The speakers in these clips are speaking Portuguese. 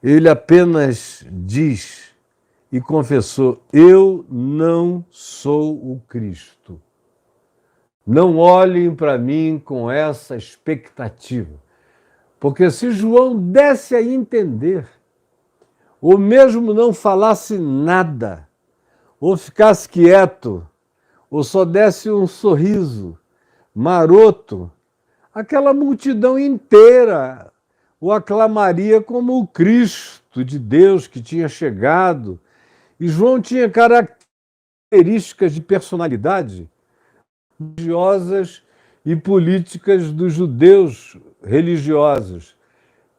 Ele apenas diz e confessou: eu não sou o Cristo. Não olhem para mim com essa expectativa. Porque se João desse a entender, ou mesmo não falasse nada, ou ficasse quieto, ou só desse um sorriso maroto, aquela multidão inteira o aclamaria como o Cristo de Deus que tinha chegado. E João tinha características de personalidade religiosas e políticas dos judeus religiosos,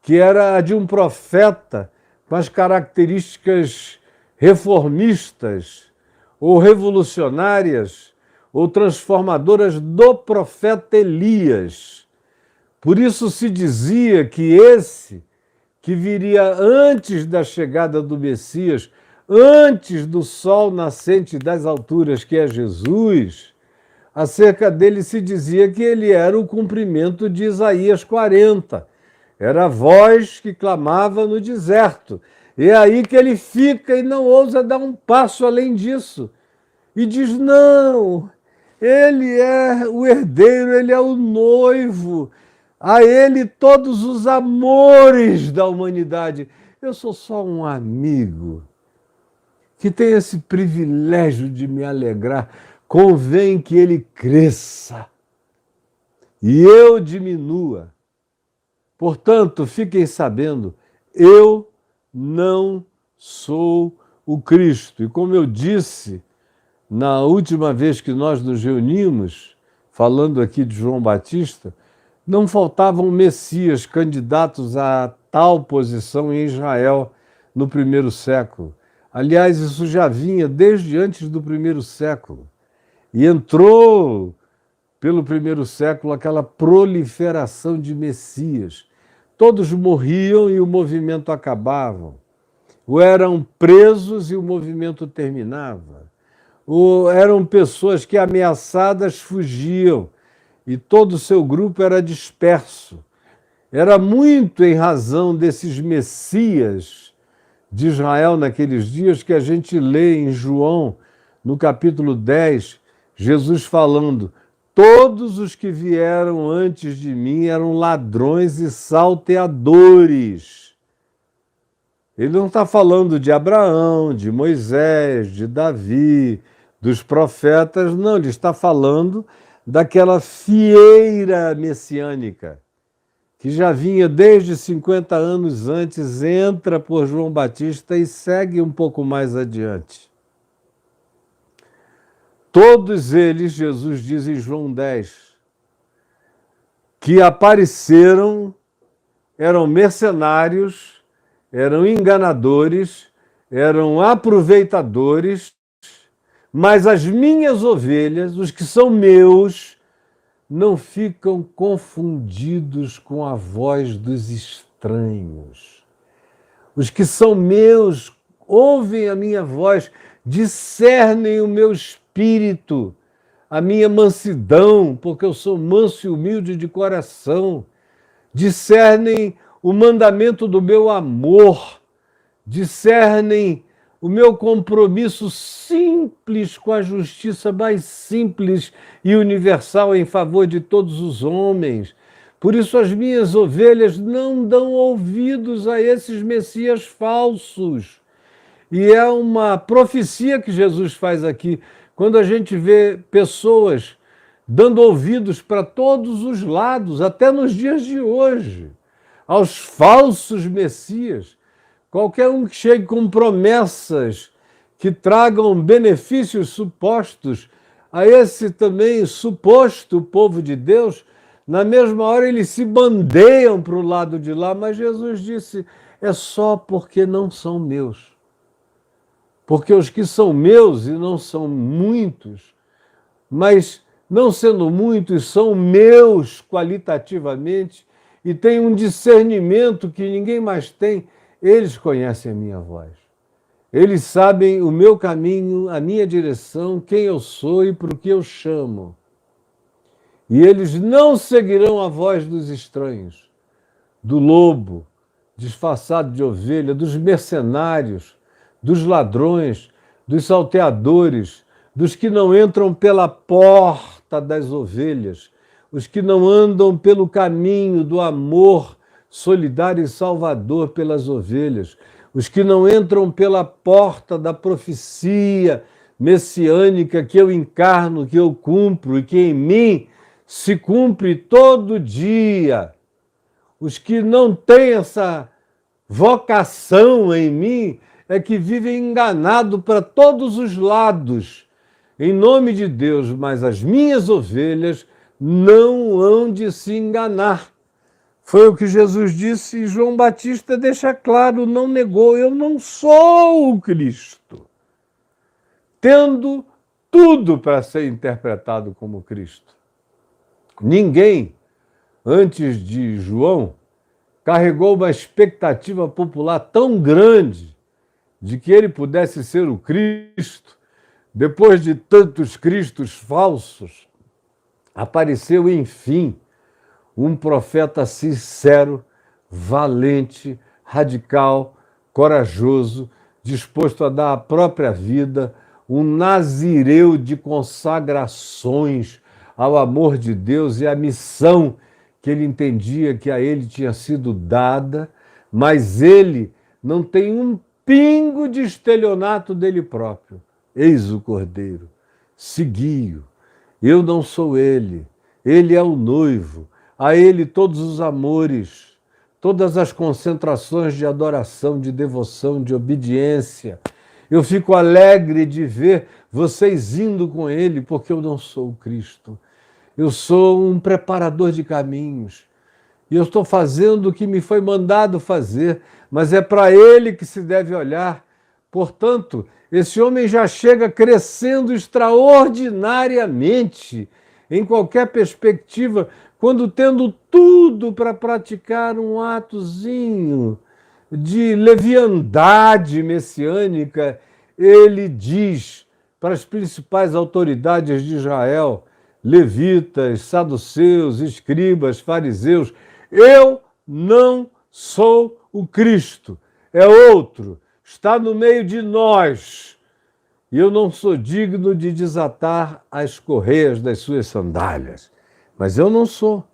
que era a de um profeta com as características reformistas ou revolucionárias ou transformadoras do profeta Elias. Por isso se dizia que esse, que viria antes da chegada do Messias, antes do sol nascente das alturas, que é Jesus, acerca dele se dizia que ele era o cumprimento de Isaías 40. Era a voz que clamava no deserto. E é aí que ele fica e não ousa dar um passo além disso. E diz: não, ele é o herdeiro, ele é o noivo. A ele todos os amores da humanidade. Eu sou só um amigo que tem esse privilégio de me alegrar. Convém que ele cresça e eu diminua. Portanto, fiquem sabendo, eu não sou o Cristo. E como eu disse na última vez que nós nos reunimos, falando aqui de João Batista, não faltavam messias candidatos a tal posição em Israel no primeiro século. Aliás, isso já vinha desde antes do primeiro século. E entrou pelo primeiro século aquela proliferação de messias. Todos morriam e o movimento acabava. Ou eram presos e o movimento terminava. Ou eram pessoas que ameaçadas fugiam e todo o seu grupo era disperso. Era muito em razão desses messias de Israel naqueles dias que a gente lê em João, no capítulo 10, Jesus falando: todos os que vieram antes de mim eram ladrões e salteadores. Ele não está falando de Abraão, de Moisés, de Davi, dos profetas, não, ele está falando daquela fieira messiânica, que já vinha desde 50 anos antes, entra por João Batista e segue um pouco mais adiante. Todos eles, Jesus diz em João 10, que apareceram, eram mercenários, eram enganadores, eram aproveitadores, mas as minhas ovelhas, os que são meus, não ficam confundidos com a voz dos estranhos. Os que são meus ouvem a minha voz, discernem o meu espírito, a minha mansidão, porque eu sou manso e humilde de coração, discernem o mandamento do meu amor, discernem o meu compromisso simples com a justiça mais simples e universal em favor de todos os homens. Por isso as minhas ovelhas não dão ouvidos a esses messias falsos. E é uma profecia que Jesus faz aqui, quando a gente vê pessoas dando ouvidos para todos os lados, até nos dias de hoje, aos falsos messias. Qualquer um que chegue com promessas que tragam benefícios supostos a esse também suposto povo de Deus, na mesma hora eles se bandeiam para o lado de lá, mas Jesus disse: é só porque não são meus. Porque os que são meus, e não são muitos, mas não sendo muitos, são meus qualitativamente, e têm um discernimento que ninguém mais tem, eles conhecem a minha voz. Eles sabem o meu caminho, a minha direção, quem eu sou e por que eu chamo. E eles não seguirão a voz dos estranhos, do lobo, disfarçado de ovelha, dos mercenários, dos ladrões, dos salteadores, dos que não entram pela porta das ovelhas, os que não andam pelo caminho do amor solidário e salvador pelas ovelhas, os que não entram pela porta da profecia messiânica que eu encarno, que eu cumpro e que em mim se cumpre todo dia. Os que não têm essa vocação em mim é que vivem enganado para todos os lados, em nome de Deus, mas as minhas ovelhas não hão de se enganar. Foi o que Jesus disse e João Batista deixa claro, não negou, eu não sou o Cristo. Tendo tudo para ser interpretado como Cristo. Ninguém, antes de João, carregou uma expectativa popular tão grande de que ele pudesse ser o Cristo. Depois de tantos cristos falsos, apareceu, enfim, um profeta sincero, valente, radical, corajoso, disposto a dar a própria vida, um nazireu de consagrações ao amor de Deus e à missão que ele entendia que a ele tinha sido dada, mas ele não tem um pingo de estelionato dele próprio. Eis o Cordeiro, segui-o. Eu não sou ele, ele é o noivo. A ele todos os amores, todas as concentrações de adoração, de devoção, de obediência. Eu fico alegre de ver vocês indo com ele, porque eu não sou o Cristo. Eu sou um preparador de caminhos. E eu estou fazendo o que me foi mandado fazer, mas é para ele que se deve olhar. Portanto, esse homem já chega crescendo extraordinariamente em qualquer perspectiva, quando tendo tudo para praticar um atozinho de leviandade messiânica, ele diz para as principais autoridades de Israel, levitas, saduceus, escribas, fariseus, eu não sou o Cristo, é outro, está no meio de nós, e eu não sou digno de desatar as correias das suas sandálias. Mas eu não sou.